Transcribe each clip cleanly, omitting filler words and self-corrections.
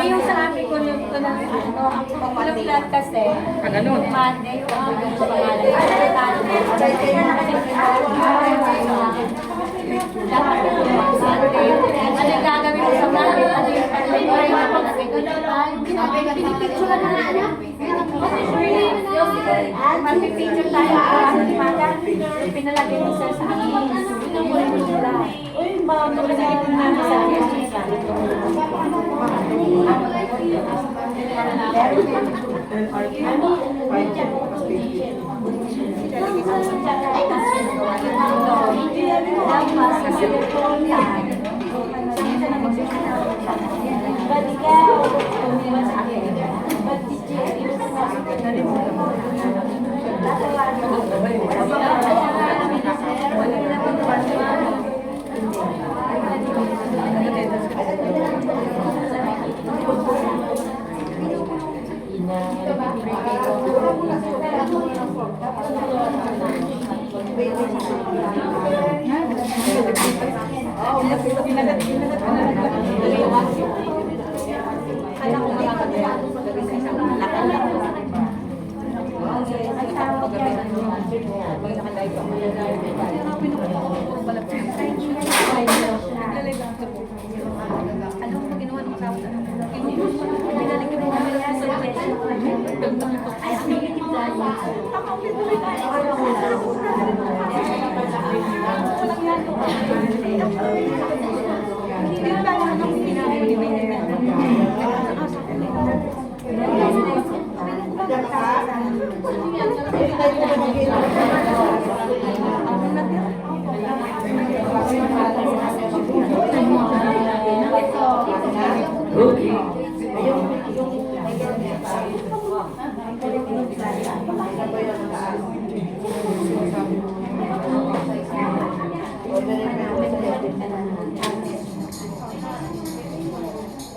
Yung sa amin ko yung ito na walang plan kasi Monday yung pangalan. Ano yung gagawin ko sa Monday? Ano yung pinipicture na anak? Magpipicture tayo sa umaga. Pinalagay mo sa akin. Uy, mga tulad na sa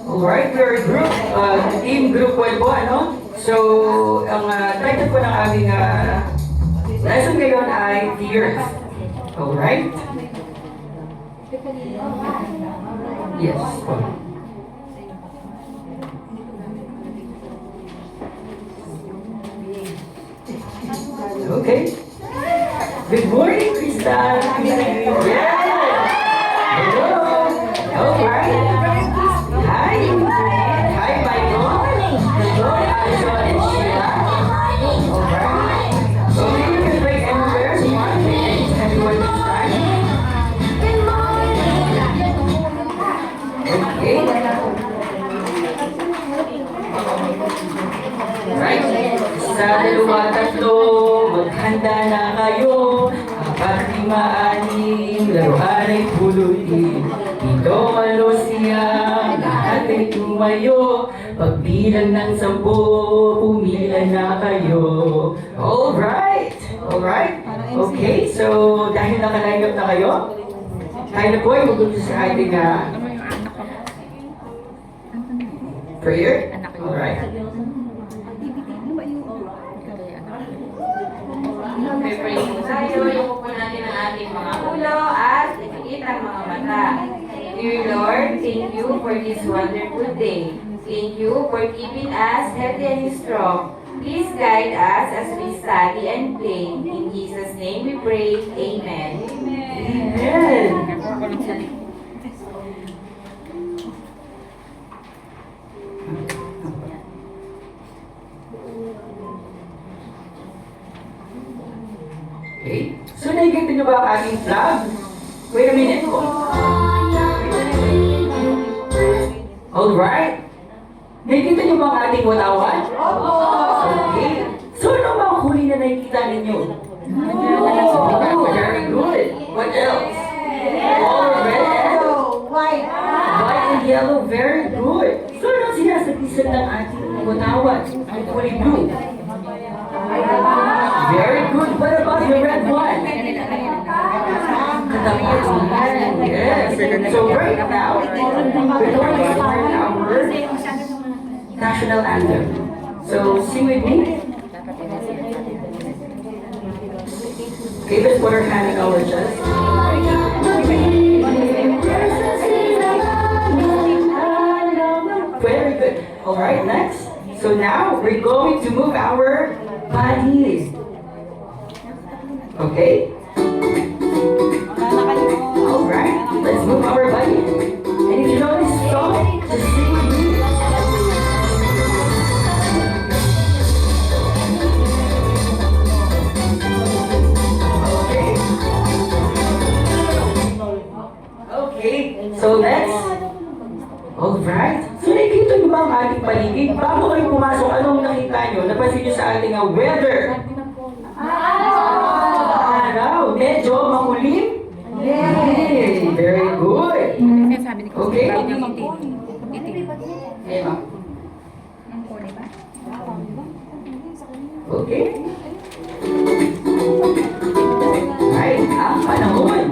Alright, we're group, team group 1 po, ano? So, ang title po ng aming lesson ngayon ay Tears. Alright? Yes. Okay. Good morning, Crystal. Yeah. Hello. Alright. Hi. Hi, Michael. Hello, Alison and Sheila. Alright. Okay, you can break anywhere you want. Everyone is fine. Okay. Right. Sa dalawa, tatlo, maghanda na kayo. Apat, lima, anim, laruan ay pulutin. Ito malosya, lahat ay tumayo. Pagbilang ng 10, pumila na kayo. Alright! Alright? Okay, so dahil naka-line up na kayo, tayo na po ay magulo sa ating prayer. Alright. Pray po tayo, yuko po natin ang ating mga ulo at ikikita ang mga mata. Dear Lord, thank you for this wonderful day. Thank you for keeping us healthy and strong. Please guide us as we study and play. In Jesus' name we pray. Amen. Amen. Okay. So, nakikita niyo ba ang ating flag? Wait a minute po. Alright. Nakikita niyo ba ang ating watawan? Okay. So, ano ba ang huli na nakikita ninyo? Oh, very good. What else? All red. White and yellow, very good. So, ano sinasabisan ng ating watawan? Ang kulay blue. Very good. What about the red one? Yes. So right now, we're going to learn our national anthem. So sing with me. Okay, let's put our hand in our chest. Very good. All right, next. So now we're going to move our bodies. Okay? All right, let's move our body. And if you know this song, just sing with me. Okay, so let's... Alright. So nakikita niyo ba ang ating paligid? Bago kayo pumasok, anong nakita niyo? Napansin niyo sa ating weather? Araw. Medyo makulim? Yay! Very good. Okay. Okay. Right. Ang panahon.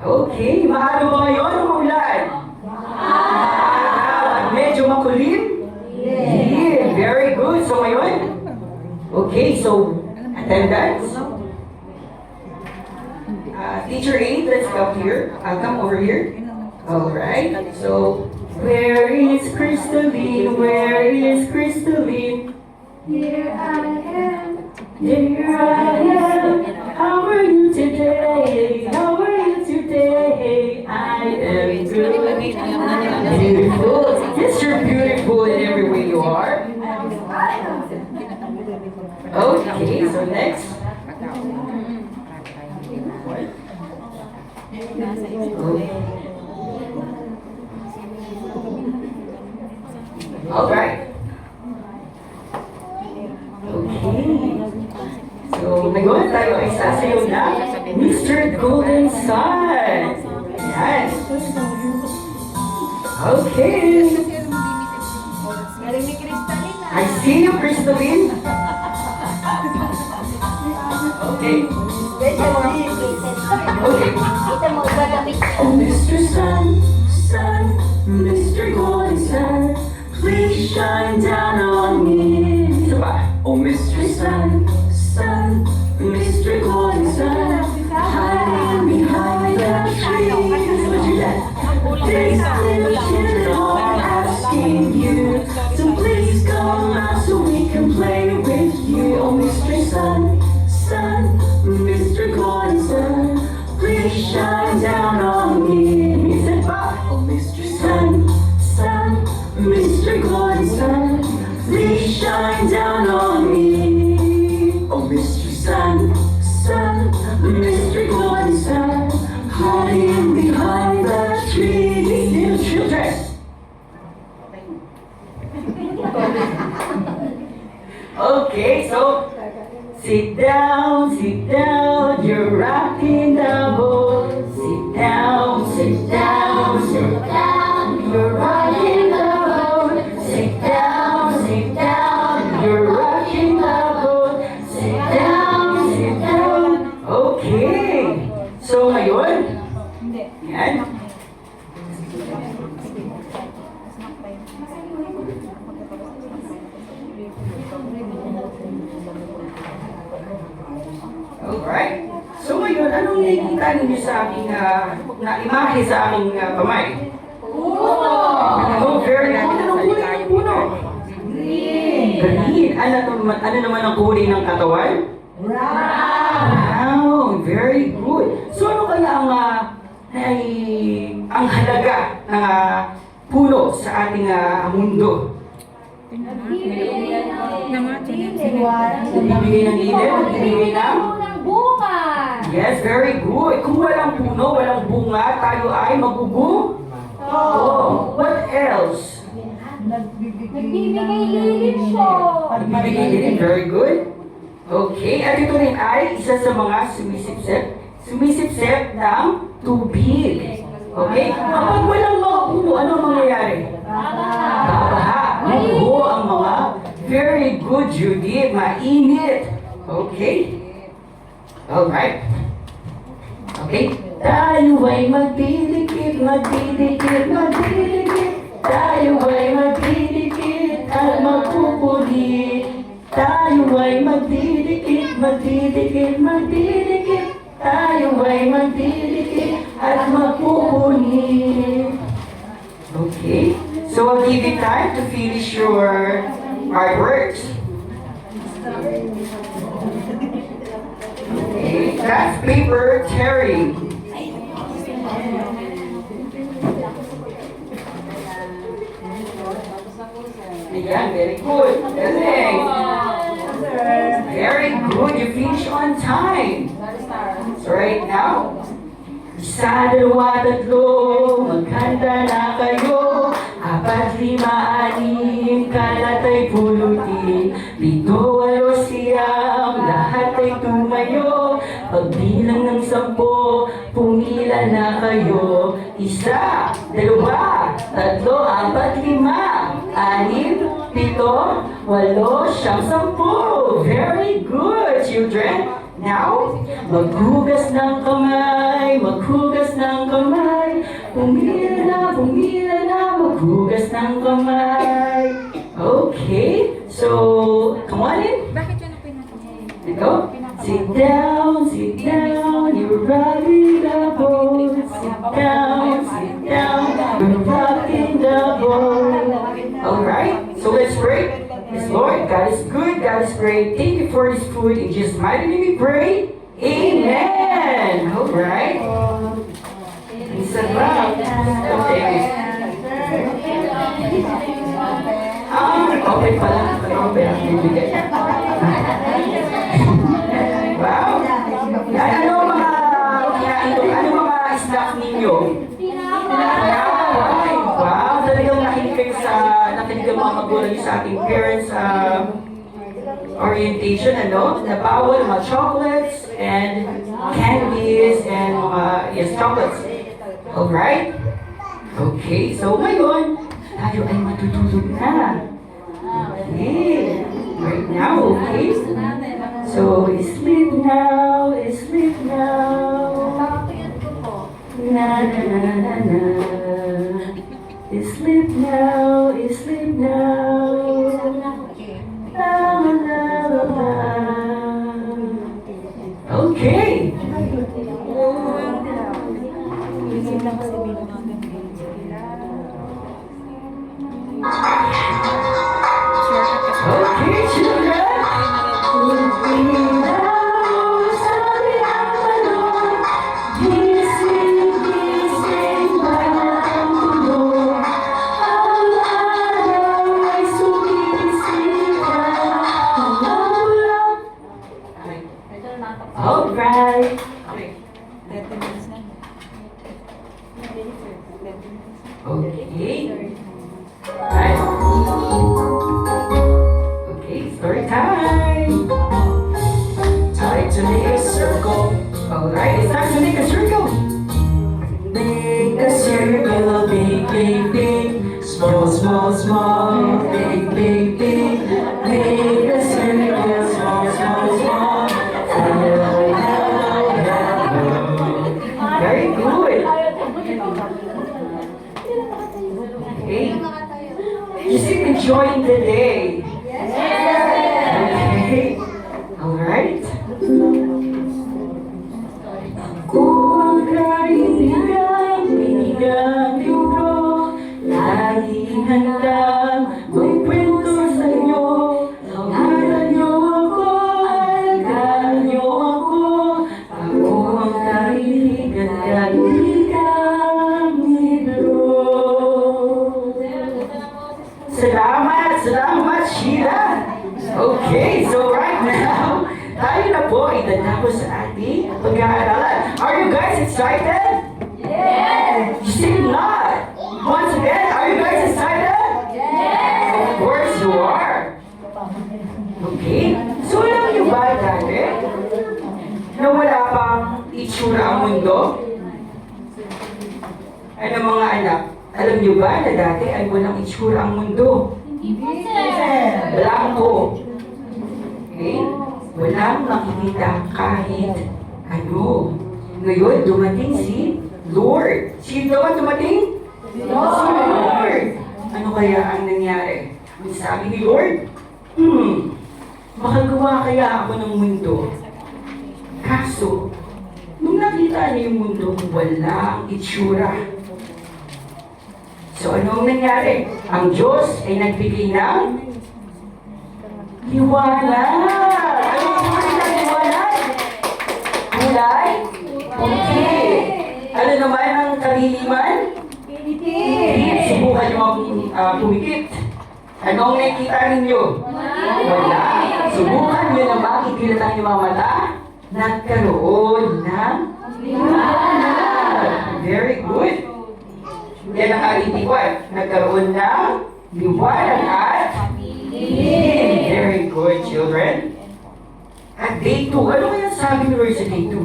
Okay, maano ba ngayon ang ulan? Medyo makulim? Yeah, very good. So ngayon? Okay, so attendance? Teacher 8, let's come here. Come over here. Alright, so where is Crystalline? Where is Crystalline? Here I am. Here I am. How are you today? How are you today? I am good. Beautiful. Yes, you're beautiful in every way you are. Okay, so next. All right. Okay. So, ngayon tayo ay sasayaw na Mr. Golden Sun. Yan. Okay. I see you, Crystalline. Okay. Okay. Oh, Mr. Sun, Sun, Mr. Golden Sun, please shine down on me. Isa pa. Oh, Mr. Sun, Sun, Mr. Golden Sun, hiding behind the trees. Let's do that. These little children are asking you to please come out so we can play with you. Oh, Mr. Sun, Sun, Mr. Golden Sun, please shine down on me. Isa pa. Oh, Mr. Sun, Sun, Mr. Golden Sun, please shine down on me. Oh, Mr. Sun, Sun, Mr. Golden Sun, hiding behind the trees. Little children. Okay, so sit down, you're rocking the boat. Sit down, sit down, sit down, you're rocking the boat. Sit down, you're rocking the boat. Sit down. Okay. So ngayon, yan. Alright. So ngayon, anong nakikita ninyo sa aking na imahe sa aking kamay? Oh, very good. Anong kulay ng puno? Green. Ano naman ang kulay ng katawan? Brown. Very good. So ano kaya ang halaga ng puno sa ating mundo? Bibigay ng ilaw, bibigay ng bunga. Yes, very good. Kung walang puno, walang bunga, tayo ay magugutom. Oh, what else? Nagbibigay lilim po. Nagbibigay din, very good. Okay, at ito rin ay isa sa mga sumisipsip ng tubig. Okay? Kapag walang mga ulo, ano ang mangyayari? Babaha. Mabuho ang mga very good, Judith. Mainit. Okay? Alright. Okay? Tayo ay magdidikit, magdidikit, magdidikit. Tayo ay magdidikit at magpupuli. Tayo ay magdidikit, magdidikit, magdidikit. Tayo ay magdidikit at magpupuli. Okay? So I'll give you time to finish your artworks. Okay, that's paper tearing. Ayan, very good. Galing. Very good. You finish on time. So right now, isa, dalawa, tatlo, maghanda na kayo. 4, 5, 6, kalat ay pulutin. 7, 8, 9, lahat ay tumayo. Pagbilang ng 10, pumila na kayo. 1, 2, 3, 4, 5, 6, 7, 8, 10. Very good, children. Now, maghugas ng kamay, maghugas ng kamay. Pumila na, maghugas ng kamay. Okay, so, come on in. Go. Sit down, you're rocking the boat. Sit down, you're rocking the boat. Alright, so let's pray. Yes, Lord, God is good, God is great. Thank you for this food. In Jesus' mighty name we pray. Amen. Alright. Isa ba? Okay. Okay pala. Okay, ang bibigay. Wow. Yan, ano mga kinain ko? Ano mga snack ninyo? Wow, talagang nakinig kayo ang mga magulang sa ating parents orientation, ano? Na bawal mga chocolates and candies and mga, yes, chocolates. Alright? Okay, so ngayon, tayo ay matutulog na. Okay. Right now, okay? So, sleep now, sleep now. Na na na na na. Sleep now, sleep now. La la la la. Okay. Okay, children. Alright. Okay. Right. Okay, story time. Time to make a circle. Alright, it's time to make a circle. Make a circle, big, big, big. Small, small, small. Big, big, big. Make a circle, small, small, small. Hello, hello, hello. Very good. Okay. You seem enjoying the day. Okay. Alright. Kung kaibigan, binigang libro, laging handang magkwento sa inyo. Hangaran niyo ako, alagaan niyo ako. Ako ang kaibigan, kaibigang libro. Salamat, Sheila. Okay, so right now, tayo na po itatapos sa ating pag-aaralan. Are you guys excited? Yes! You say not. Once again, are you guys excited? Of course you are. Okay? So alam niyo ba dati na wala pang itsura ang mundo? Ano mga anak? Alam niyo ba na dati ay walang itsura ang mundo? Blanco. Okay? Walang makikita kahit ano. Ngayon, dumating si Lord. Sino daw ang dumating? Si Lord. Ano kaya ang nangyari? Ang sabi ni Lord, makagawa kaya ako ng mundo. Kaso, nung nakita niya yung mundo, walang itsura. So, anong nangyari? Ang Diyos ay nagbigay ng liwanag. Anong kulay ng liwanag? Kulay? Okay. Ano naman ang kaliliman? Subukan nyo pumikit. Anong nakikita ninyo? Wala. Subukan nyo na makikita ng mga mata. Nagkaroon ng liwanag. Very good. Yan ang ating tiwan. Nagkaroon ng liwanag at dilim. Very good, children. At day 2, ano kaya sabi ni Lord sa day 2?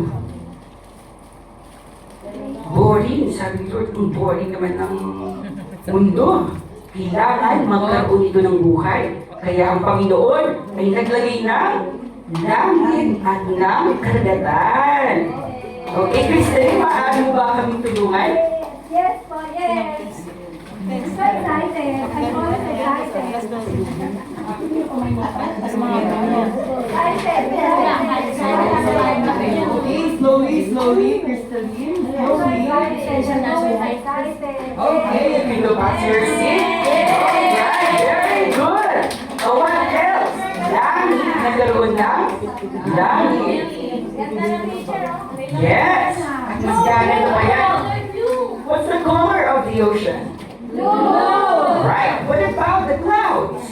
Boring. Sabi ni Lord, kung boring naman ng mundo. Kailangan magkaroon ito ng buhay. Kaya ang Panginoon ay naglagay ng langit at ng karagatan. Okay, Kristen, maaari mo ba kaming tulungan? Yes po, yes. I'm so excited. I'm always excited. Slowly, Crystalline. Okay, you can go back to your seat. Alright, very good. Oh, what else? Langit. Nagkaroon ng langit. Yes. At mas ganan na ba yan? What's the color of the ocean? Right. What about the clouds?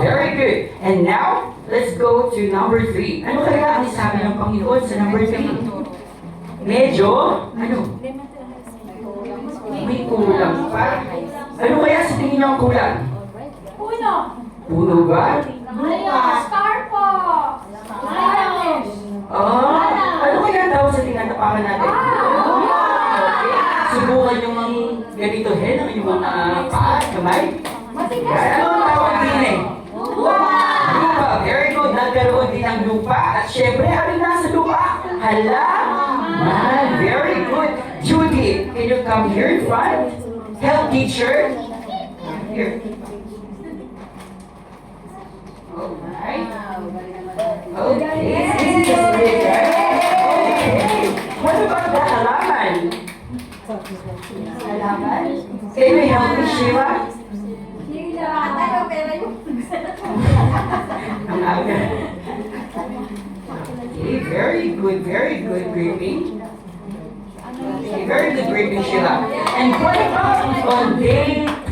Very good. And now, let's go to number 3. Ano kaya ang sabi ng Panginoon sa number 3? Medyo, ano? May kulang pa. Ano kaya sa tingin niyo ang kulang? Puno ba? Star po! Ano kaya ang tawag sa tinatapakan natin? Okay. Subukan yung mga ganito hen, ang yung mga paa, kamay. Ano ang tawag din eh? Lupa. Very good. Nagkaroon din ng lupa. At syempre, ano nasa lupa? Halaman. Very good. Judy, can you come here in front? Help teacher. Here. Alright. Okay. This is good, right? Okay. What about the halaman? Can you help me, Sheila? Ang aga. Okay, very good gripping. Okay, very good gripping, Sheila. And what about on day 4?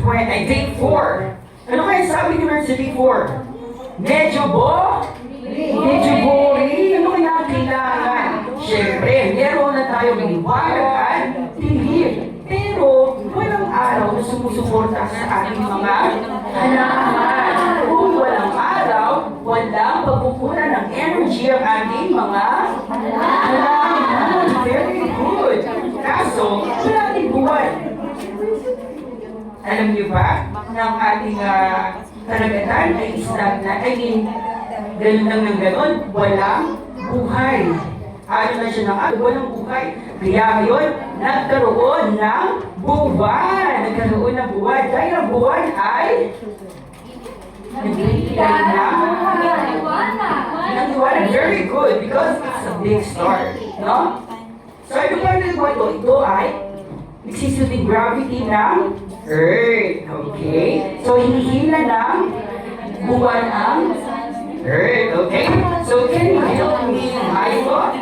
Ano kaya sabi ni Lord sa day 4? Medyo boring. Ano kaya ang kailangan? Siyempre, meron na tayong liwanag at dilim. Pero, walang araw na sumusuporta sa ating mga halaman. Kung walang araw, walang pagkukunan ng energy ang ating mga halaman. Very good. Kaso, wala ating buwan. Alam niyo ba, ng ating karagatan ay stagnant, ganun lang ng ganun, walang buhay. Ano na siya ng walang buhay. Kaya ngayon, nagkaroon ng buwan. Dahil ang buwan ay nagbibigay ng liwanag. Very good because it's a big star. No? So, ano ba yung ito? Ito ay nagsisilbing gravity ng Earth. Okay? So, hinihila ng buwan ang Earth. Okay? So, can you help me, Michael?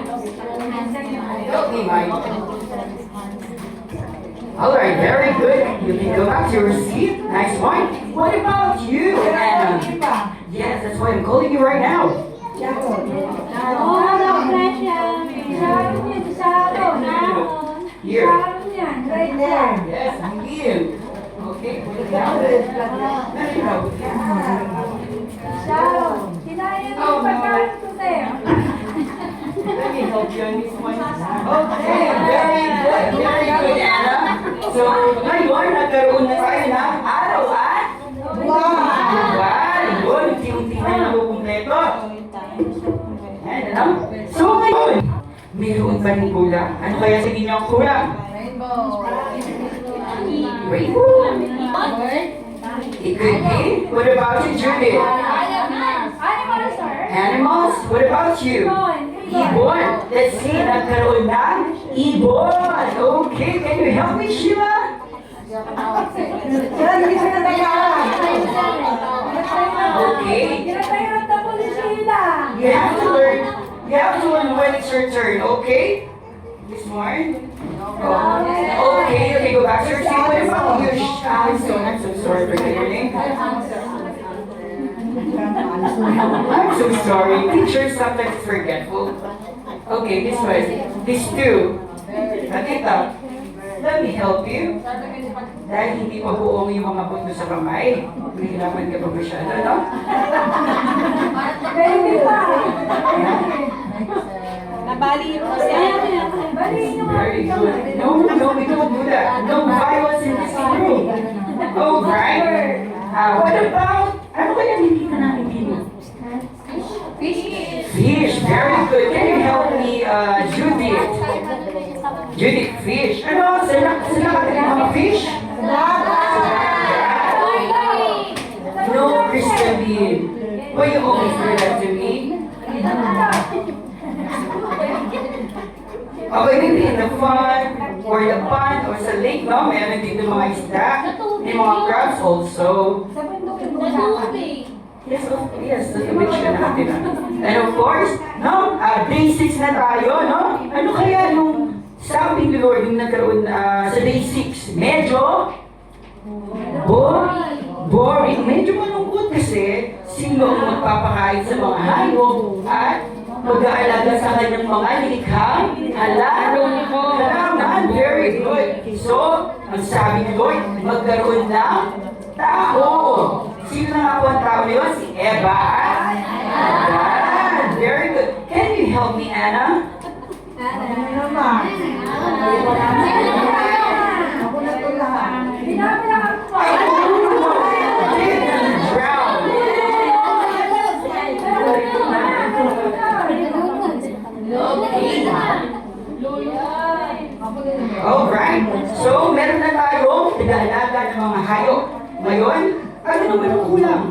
Help me, Michael. Alright, very good. You can go back to your seat. Nice one. What about you, Anna? Yes, that's why I'm calling you right now. Here. Yes, begin. Okay, put it down. Let it out. Sharon, kinain mo yung pagkain ko sa'yo. Let me help you on this one. Okay, very good, Anna. So, ngayon, nagkaroon na tayo ng araw at buwan. Yun, unti-unti na nakukumpleto. Ayan, ano? So, ngayon, mayroon pa rin kulang. Ano kaya sa inyo ang kulang? Rainbow. It could be. What about you, Judith? Animal, sir. Animals? What about you? Ibon. Let's see, nagkaroon ng ibon. Okay, can you help me, Sheila? Okay. Kinatayot na po si Sheila. You have to learn. You have to learn when it's your turn, okay? This one. Oh. Okay, go back to your seat. What about you? I'm so sorry for your name. I'm so sorry. Teachers sometimes forgetful. Okay, this one. These two. Nakita. Let me help you. Dahil hindi pa buong yung mga bundo sa kamay. Nahirapan ka pa masyado, no? Baby pa. Nabali mo siya. Baliin yung mga Very good. No, we don't do that. No violence in this room. Oh, right. What about, ano kaya hindi ka natin dito? Fish, very good. Can you help me, Judith? Judith, fish. Ano, sila ka mga fish? No, Christine. Why you always do that to me? Okay, maybe in the fun, or the pond, or sa lake, no? Meron dito mga isda. May mga crabs also. Sa bundok yung bundok. Yes, the natin. And of course, no, day 6 na tayo, no? Ano kaya nung sabi ni Lord yung nagkaroon sa day 6? Medyo boring. Medyo malungkot kasi sino ang magpapakain sa mga hayop at mag-aalaga sa kanyang mga likhang halaman. Very good. So, ang sabi ni Lord, magkaroon ng tao. Sino na nga po ang tao na yun? Si Eva. Ayan. Very good. Can you help me, Anna? Binabilang ako. I didn't drown. Alright. So, meron na tayong nag-aalaga ng mga hayop. Ngayon, ano naman ang kulang?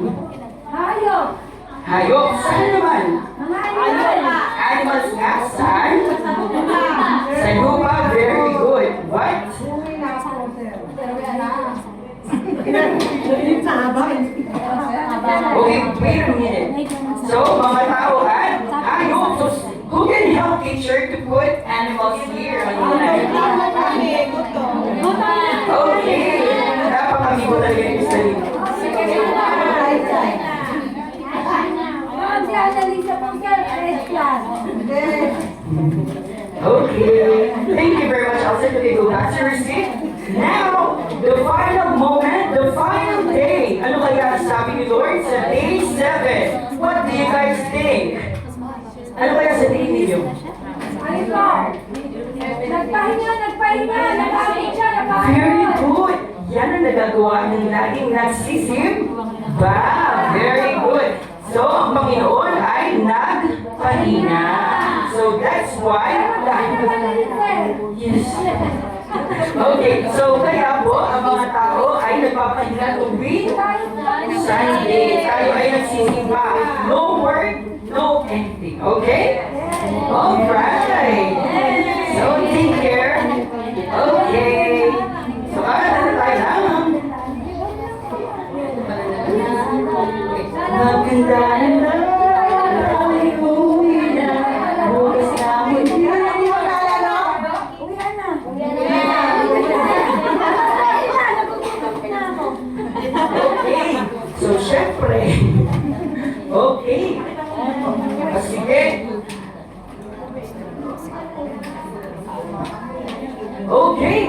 Hayop. Hayop. Saan naman? Mga animal. Animals nga. Saan? Sa lupa. Very good. What? Okay, wait a minute. So, mga tao at hayop. So, who can help teacher to put animals here? Okay. Napakamigo talaga yung study. Si Annalisa po sir, first class. Okay. Thank you very much. I'll send you go back to your seat. Now, the final moment, the final day. Ano kaya ang sabi ni Lord sa day 7? What do you guys think? Ano kaya sa day ninyo? Ano po? Nagpahinga, nag-amin siya, Very good. Yan ang nagagawa ng laging nagsisim. Very good. So, ang Panginoon ay nagpahinga. So, that's why, yes. Okay, so kaya po, ang mga tao ay nagpapahinga tuwing Sunday. Tayo ay nagsisimba. No work, no anything. Okay? Alright. So, take care. Okay. So, ano tayo na? Maganda na ay uwi na. Bukas na Uwian na. Nagugutom na ako. Okay. So, syempre. Okay. Sige. Okay.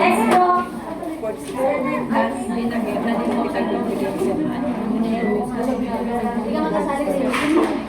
Next go. Hindi ka makasali sa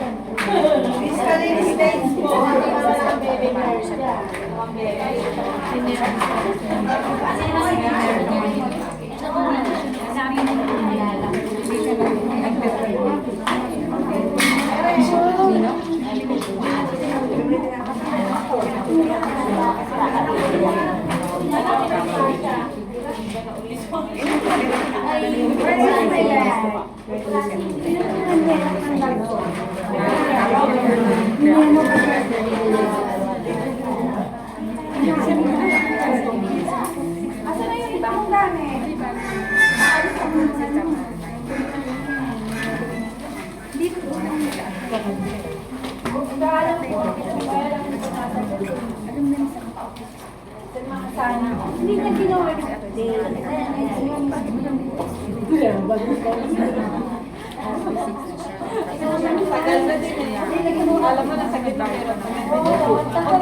Asa na yung iba mong gamit? Hindi na ginawa yung update. Alam mo na sakit ang hirap. Oo, tapos